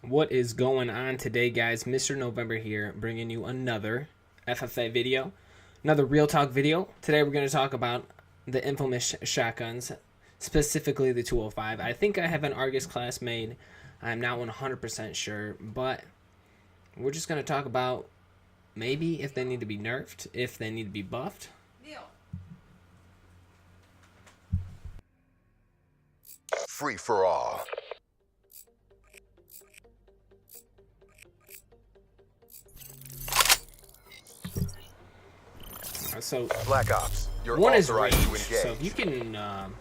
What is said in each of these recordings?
What is going on today, guys? Mr. November here, bringing you another FFA video, another real talk video. Today we're going to talk about the infamous shotguns, specifically the 205. I think I have an Argus class made. I'm not 100% sure, but we're just going to talk about maybe if they need to be nerfed, if they need to be buffed. Free for all. So Black Ops, you're one is range. authorized to engage. So if you can up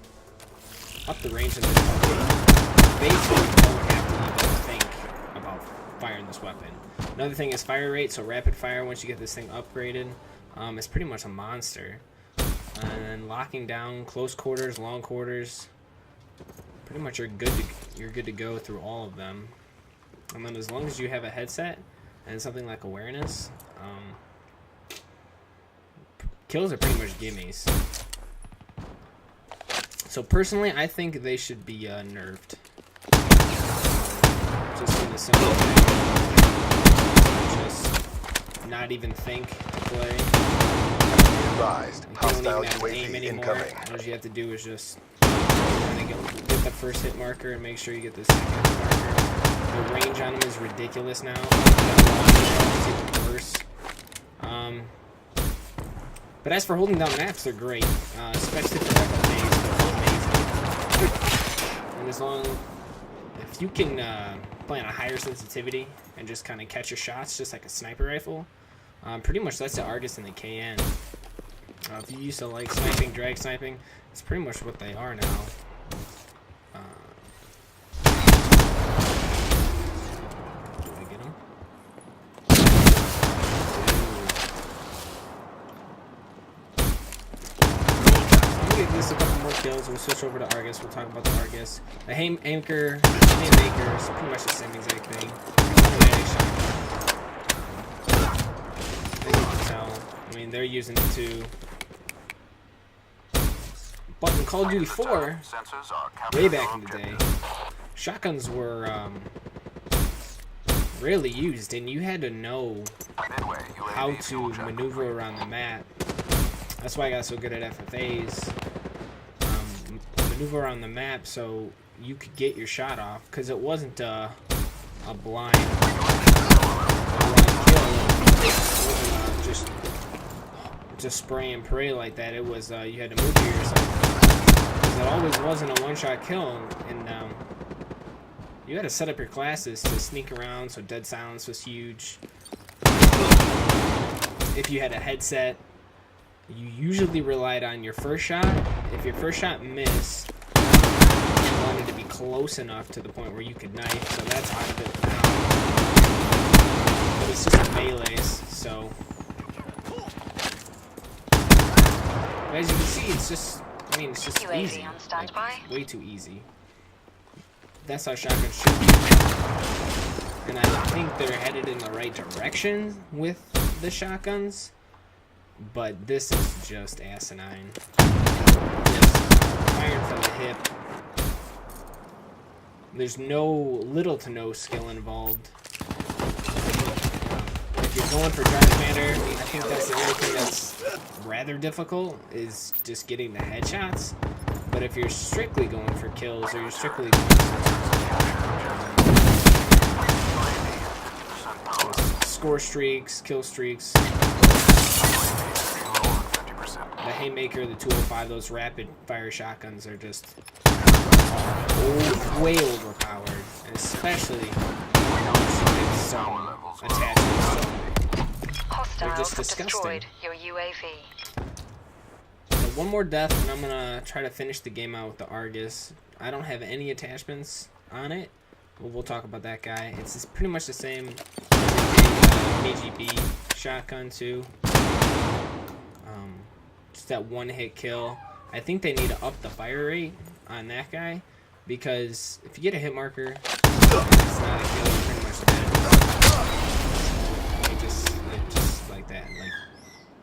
the range of this weapon, basically you don't have to even think about firing this weapon. Another thing is fire rate. So rapid fire, once you get this thing upgraded, it's pretty much a monster. And then locking down, close quarters, long quarters, pretty much you're good to go through all of them. And then as long as you have a headset and something like awareness, kills are pretty much gimmies. So personally, I think they should be nerfed. Just in the simple way. Just not even think to play. Advised. You don't Hostile even have to aim UAV anymore. incoming. All you have to do is just get the first hit marker and make sure you get the second hit marker. The range on them is ridiculous now. It's even worse. But as for holding down maps, they're great, especially for FFAs. They're amazing. And if you can play on a higher sensitivity and just kind of catch your shots, just like a sniper rifle, pretty much that's the Argus and the KN. If you used to like sniping, drag sniping, it's pretty much what they are now. Do I get them? This a couple more kills. We'll switch over to Argus. We'll talk about the Argus. The Haymaker is pretty much the same exact thing. As you can tell, I mean, they're using it too. But in Call of Duty 4, way back in the day, shotguns were rarely used, and you had to know how to maneuver around the map. That's why I got so good at FFAs. Maneuver around the map so you could get your shot off, because it wasn't a blind kill. It wasn't just spray and pray like that. It was you had to move to yourself. Because it always wasn't a one-shot kill, and you had to set up your classes to sneak around. So dead silence was huge. If you had a headset, you usually relied on your first shot. If your first shot missed, you wanted to be close enough to the point where you could knife, so that's out of it now. But it's just melees, so. But as you can see, it's just, I mean, it's just easy. Like, way too easy. That's how shotguns should be. And I think they're headed in the right direction with the shotguns. But this is just asinine. Just firing from the hip. There's little to no skill involved. If you're going for Dark Matter, I think that's the only thing that's rather difficult, is just getting the headshots. But if you're strictly going for kills, or you're strictly going for score streaks, kill streaks, the Haymaker, the 205, those rapid fire shotguns are just way overpowered, and especially some attachments. They're just disgusting. Your UAV. So one more death, and I'm gonna try to finish the game out with the Argus. I don't have any attachments on it. We'll talk about that guy. It's pretty much the same KGB shotgun too. Just that one-hit kill. I think they need to up the fire rate on that guy, because if you get a hit marker, it's not a kill. You're pretty much dead. Just like that. Like,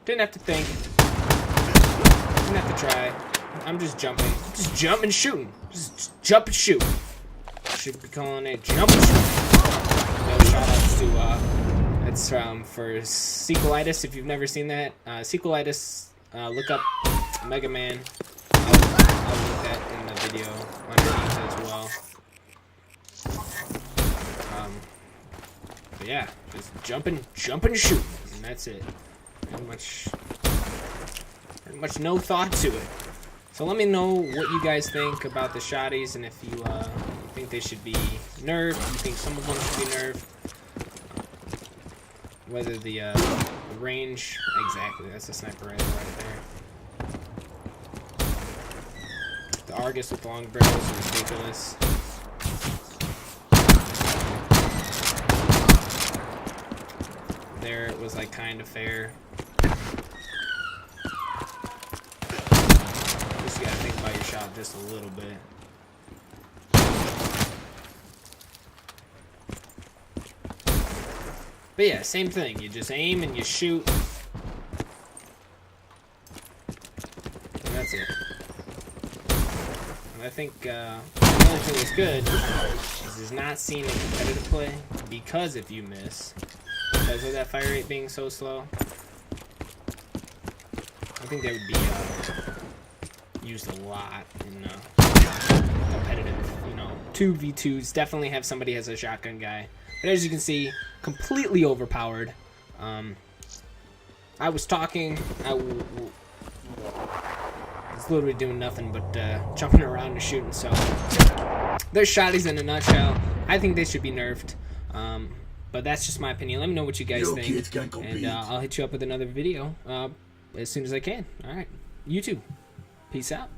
didn't have to think. Didn't have to try. I'm just jumping. Just jump and shooting. Just jump and shoot. Should be calling it jump and shoot. go. Shout outs to it's for Sequelitis. If you've never seen that, Sequelitis, look up Mega Man. I'll link that in the video underneath as well. But yeah, just jump and shoot, and that's it. Pretty much no thought to it. So let me know what you guys think about the shotties, and if you think they should be nerfed, you think some of them should be nerfed. Whether the range, exactly, that's a sniper rifle right there. The Argus with long barrels is ridiculous. There it was like kind of fair. Just gotta think about your shot just a little bit. But yeah, same thing. You just aim and you shoot. And that's it. And I think the only thing that's good is not seeing a competitive play, because if you miss, because of that fire rate being so slow, I think that would be used a lot in competitive, 2v2s. Definitely have somebody as a shotgun guy. But as you can see, completely overpowered. I was talking. I was literally doing nothing but jumping around and shooting. So there's shotties in a nutshell. I think they should be nerfed. But that's just my opinion. Let me know what you guys think. And I'll hit you up with another video as soon as I can. All right. YouTube. Peace out.